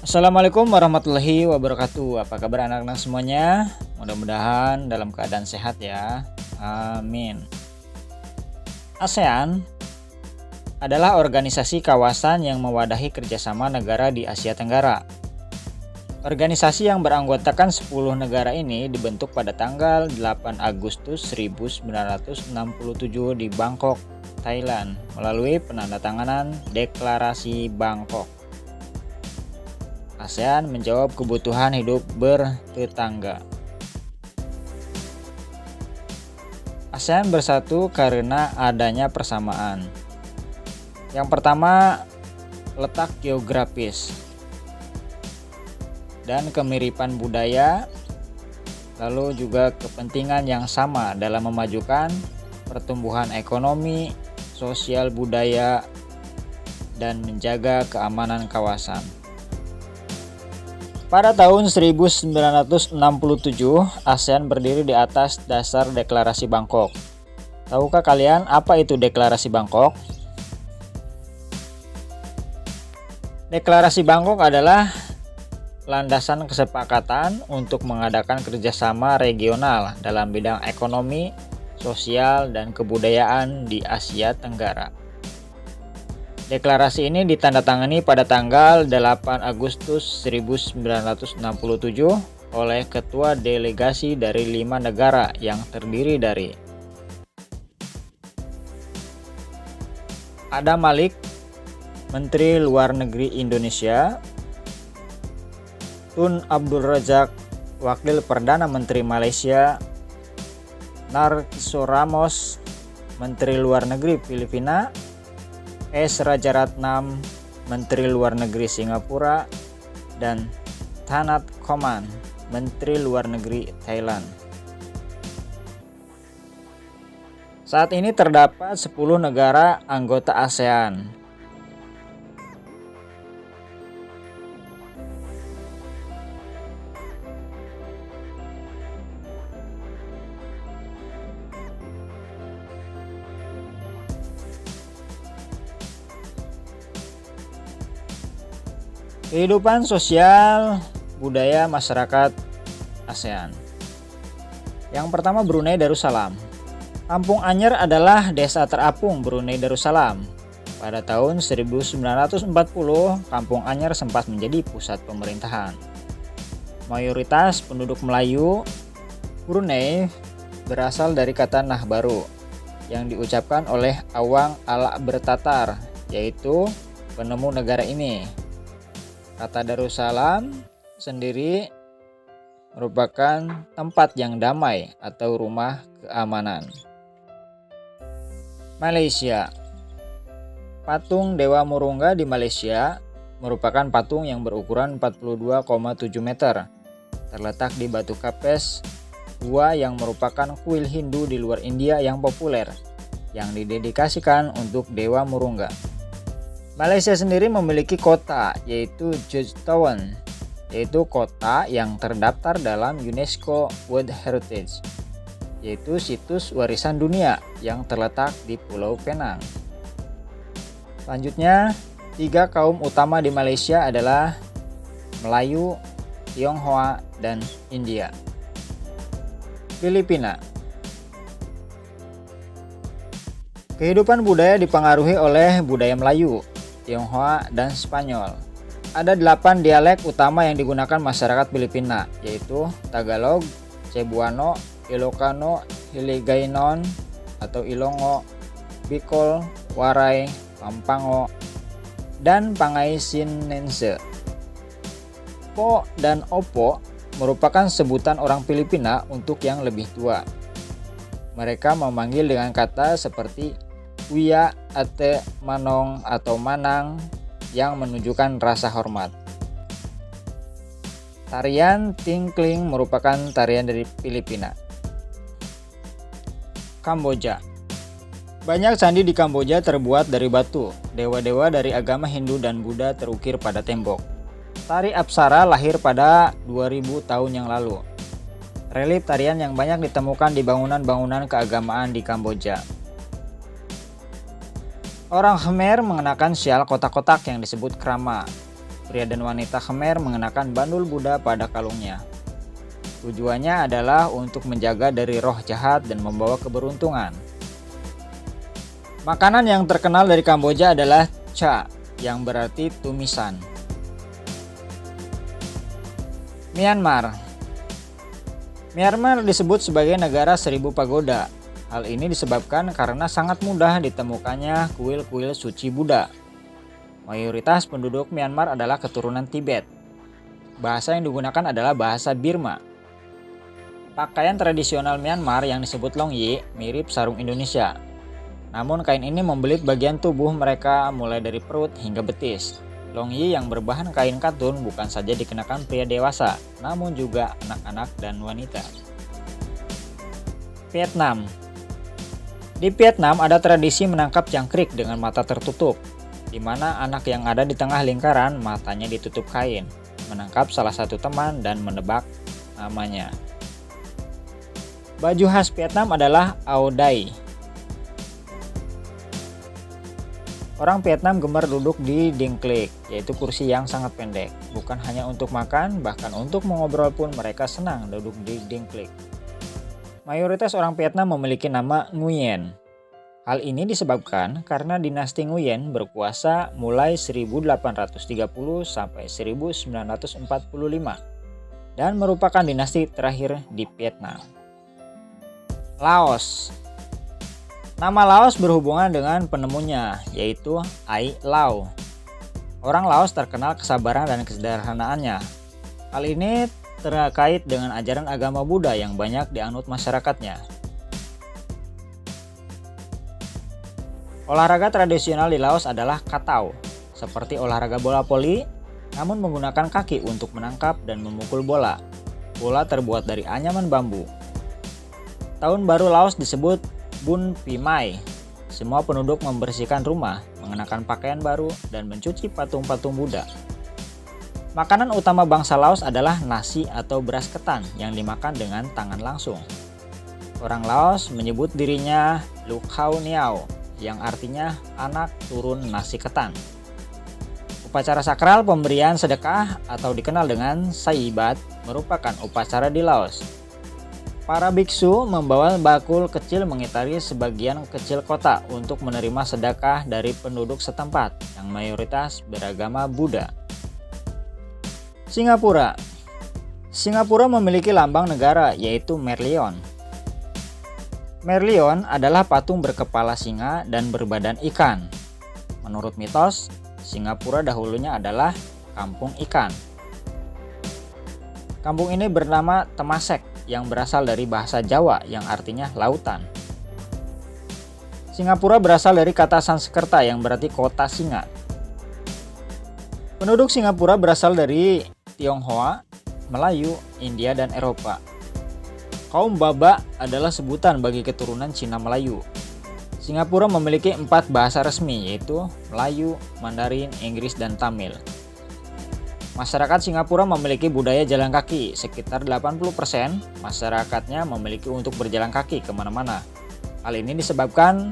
Assalamualaikum warahmatullahi wabarakatuh. Apa kabar anak-anak semuanya? Mudah-mudahan dalam keadaan sehat ya. Amin. ASEAN adalah organisasi kawasan yang mewadahi kerjasama negara di Asia Tenggara. Organisasi yang beranggotakan 10 negara ini dibentuk pada tanggal 8 Agustus 1967 di Bangkok, Thailand melalui penandatanganan Deklarasi Bangkok. ASEAN menjawab kebutuhan hidup bertetangga. ASEAN bersatu karena adanya persamaan. Yang pertama, letak geografis dan kemiripan budaya, lalu juga kepentingan yang sama dalam memajukan pertumbuhan ekonomi, sosial budaya, dan menjaga keamanan kawasan. Pada tahun 1967, ASEAN berdiri di atas dasar Deklarasi Bangkok. Tahukah kalian apa itu Deklarasi Bangkok? Deklarasi Bangkok adalah landasan kesepakatan untuk mengadakan kerjasama regional dalam bidang ekonomi, sosial, dan kebudayaan di Asia Tenggara. Deklarasi ini ditandatangani pada tanggal 8 Agustus 1967 oleh ketua delegasi dari 5 negara yang terdiri dari Adam Malik, Menteri Luar Negeri Indonesia, Tun Abdul Razak, Wakil Perdana Menteri Malaysia, Narcissus Ramos, Menteri Luar Negeri Filipina, S. Rajaratnam, Menteri Luar Negeri Singapura, dan Thanat Khoman, Menteri Luar Negeri Thailand. Saat ini terdapat 10 negara anggota ASEAN. Kehidupan sosial budaya masyarakat ASEAN. Yang pertama, Brunei Darussalam. Kampung Anyer adalah desa terapung Brunei Darussalam. Pada tahun 1940, Kampung Anyer sempat menjadi pusat pemerintahan. Mayoritas penduduk Melayu Brunei berasal dari kata Nahbaru yang diucapkan oleh Awang Alak Bertatar, yaitu penemu negara ini. Kata Darussalam sendiri merupakan tempat yang damai atau rumah keamanan. Malaysia. Patung Dewa Murungga di Malaysia merupakan patung yang berukuran 42,7 meter. Terletak di Batu Kapes, gua yang merupakan kuil Hindu di luar India yang populer, yang didedikasikan untuk Dewa Murungga. Malaysia sendiri memiliki kota, yaitu Georgetown, yaitu kota yang terdaftar dalam UNESCO World Heritage, yaitu situs warisan dunia yang terletak di Pulau Penang. Selanjutnya, 3 kaum utama di Malaysia adalah Melayu, Tionghoa, dan India. Filipina. Kehidupan budaya dipengaruhi oleh budaya Melayu, Tionghoa, dan Spanyol. Ada 8 dialek utama yang digunakan masyarakat Filipina, yaitu Tagalog, Cebuano, Ilocano, Hiligaynon atau Ilongo, Bicol, Waray, Pampango, dan Pangasienense. Po dan Opo merupakan sebutan orang Filipina untuk yang lebih tua. Mereka memanggil dengan kata seperti Uya, Ate, Manong, atau Manang yang menunjukkan rasa hormat. Tarian Tingkling merupakan tarian dari Filipina. Kamboja. Banyak candi di Kamboja terbuat dari batu. Dewa-dewa dari agama Hindu dan Buddha terukir pada tembok. Tari Apsara lahir pada 2000 tahun yang lalu. Relief tarian yang banyak ditemukan di bangunan-bangunan keagamaan di Kamboja. Orang Khmer mengenakan syal kotak-kotak yang disebut krama. pria dan wanita Khmer mengenakan bandul Buddha pada kalungnya. Tujuannya adalah untuk menjaga dari roh jahat dan membawa keberuntungan. Makanan yang terkenal dari Kamboja adalah cha, yang berarti tumisan. Myanmar. Myanmar disebut sebagai negara 1000 pagoda. Hal ini disebabkan karena sangat mudah ditemukannya kuil-kuil suci Buddha. Mayoritas penduduk Myanmar adalah keturunan Tibet. Bahasa yang digunakan adalah bahasa Birma. Pakaian tradisional Myanmar yang disebut longyi mirip sarung Indonesia. Namun kain ini membelit bagian tubuh mereka mulai dari perut hingga betis. Longyi yang berbahan kain katun bukan saja dikenakan pria dewasa, namun juga anak-anak dan wanita. Vietnam. Di Vietnam ada tradisi menangkap jangkrik dengan mata tertutup, di mana anak yang ada di tengah lingkaran matanya ditutup kain, menangkap salah satu teman dan menebak namanya. Baju khas Vietnam adalah áo dai. Orang Vietnam gemar duduk di dingklik, yaitu kursi yang sangat pendek. Bukan hanya untuk makan, bahkan untuk mengobrol pun mereka senang duduk di dingklik. Mayoritas orang Vietnam memiliki nama Nguyen. Hal ini disebabkan karena dinasti Nguyen berkuasa mulai 1830 sampai 1945 dan merupakan dinasti terakhir di Vietnam. Laos. Nama Laos berhubungan dengan penemunya, yaitu Ai Lao. Orang Laos terkenal kesabaran dan kesederhanaannya. Hal ini terkait dengan ajaran agama Buddha yang banyak dianut masyarakatnya. Olahraga tradisional di Laos adalah katau, seperti olahraga bola voli, namun menggunakan kaki untuk menangkap dan memukul bola. Bola terbuat dari anyaman bambu. Tahun baru Laos disebut Bun Pi Mai. Semua penduduk membersihkan rumah, mengenakan pakaian baru, dan mencuci patung-patung Buddha. Makanan utama bangsa Laos adalah nasi atau beras ketan yang dimakan dengan tangan langsung. Orang Laos menyebut dirinya Lu Khao Niao, yang artinya anak turun nasi ketan. Upacara sakral pemberian sedekah atau dikenal dengan Saibat merupakan upacara di Laos. Para biksu membawa bakul kecil mengitari sebagian kecil kota untuk menerima sedekah dari penduduk setempat yang mayoritas beragama Buddha. Singapura. Singapura memiliki lambang negara yaitu Merlion. Merlion adalah patung berkepala singa dan berbadan ikan. Menurut mitos, Singapura dahulunya adalah kampung ikan. Kampung ini bernama Temasek yang berasal dari bahasa Jawa yang artinya lautan. Singapura berasal dari kata Sanskerta yang berarti kota singa. Penduduk Singapura berasal dari Tionghoa, Melayu, India, dan Eropa. Kaum Baba adalah sebutan bagi keturunan Cina Melayu. Singapura memiliki 4 bahasa resmi yaitu Melayu, Mandarin, Inggris, dan Tamil. Masyarakat Singapura memiliki budaya jalan kaki, sekitar 80% masyarakatnya memiliki untuk berjalan kaki kemana-mana. Hal ini disebabkan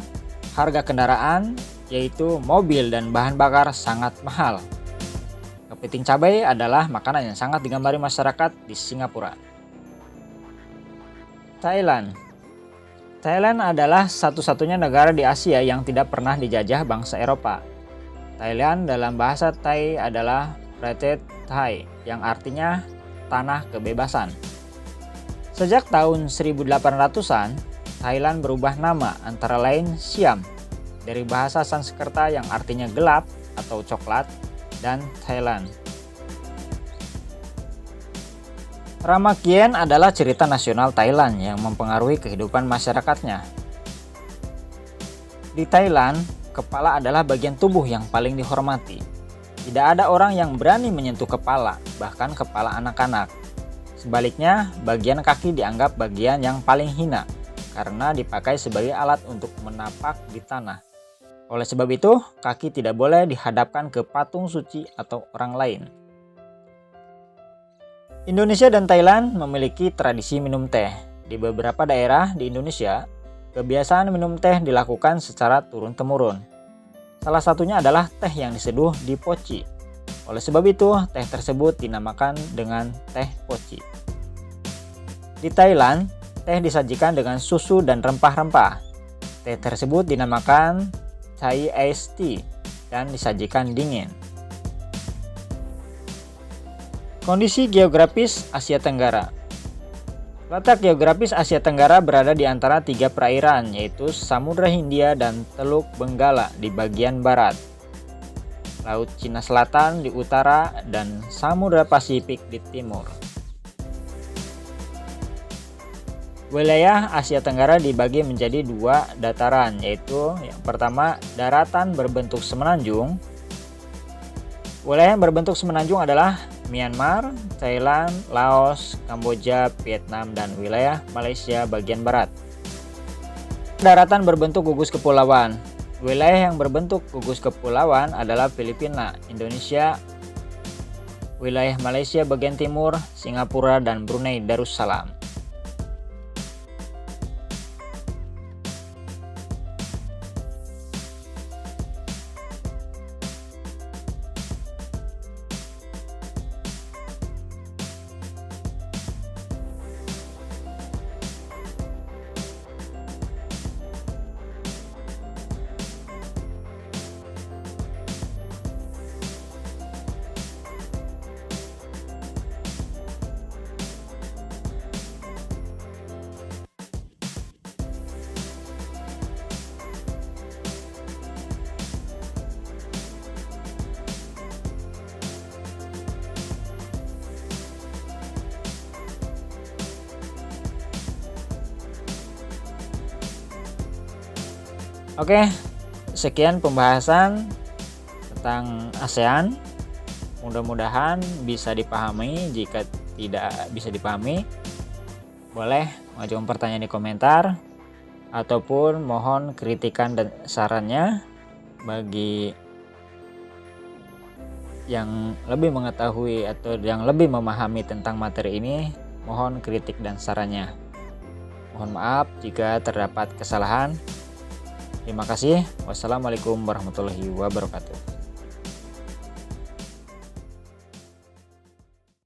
harga kendaraan, yaitu mobil dan bahan bakar sangat mahal. Kepiting cabai adalah makanan yang sangat digemari masyarakat di Singapura. Thailand. Thailand adalah satu-satunya negara di Asia yang tidak pernah dijajah bangsa Eropa. Thailand dalam bahasa Thai adalah Pratet Thai, yang artinya tanah kebebasan. Sejak tahun 1800-an, Thailand berubah nama antara lain Siam, dari bahasa Sanskerta yang artinya gelap atau coklat, dan Thailand. Ramakien adalah cerita nasional Thailand yang mempengaruhi kehidupan masyarakatnya. Di Thailand, kepala adalah bagian tubuh yang paling dihormati. Tidak ada orang yang berani menyentuh kepala, bahkan kepala anak-anak. Sebaliknya, bagian kaki dianggap bagian yang paling hina, karena dipakai sebagai alat untuk menapak di tanah. Oleh sebab itu, kaki tidak boleh dihadapkan ke patung suci atau orang lain. Indonesia dan Thailand memiliki tradisi minum teh. Di beberapa daerah di Indonesia, kebiasaan minum teh dilakukan secara turun-temurun. Salah satunya adalah teh yang diseduh di poci. Oleh sebab itu, teh tersebut dinamakan dengan teh poci. Di Thailand, teh disajikan dengan susu dan rempah-rempah. Teh tersebut dinamakan Thai iced tea dan disajikan dingin. Kondisi geografis Asia Tenggara. Letak geografis Asia Tenggara berada di antara 3 perairan, yaitu Samudra Hindia dan Teluk Benggala di bagian barat, Laut Cina Selatan di utara, dan Samudra Pasifik di timur. Wilayah Asia Tenggara dibagi menjadi 2 dataran, yaitu yang pertama daratan berbentuk semenanjung. Wilayah yang berbentuk semenanjung adalah Myanmar, Thailand, Laos, Kamboja, Vietnam, dan wilayah Malaysia bagian barat. Daratan berbentuk gugus kepulauan. Wilayah yang berbentuk gugus kepulauan adalah Filipina, Indonesia, wilayah Malaysia bagian timur, Singapura, dan Brunei Darussalam. Oke, sekian pembahasan tentang ASEAN. Mudah-mudahan bisa dipahami. Jika tidak bisa dipahami, boleh mengajukan pertanyaan di komentar ataupun mohon kritikan dan sarannya. Bagi yang lebih mengetahui atau yang lebih memahami tentang materi ini, mohon kritik dan sarannya. Mohon maaf jika terdapat kesalahan. Terima kasih. Wassalamualaikum warahmatullahi wabarakatuh.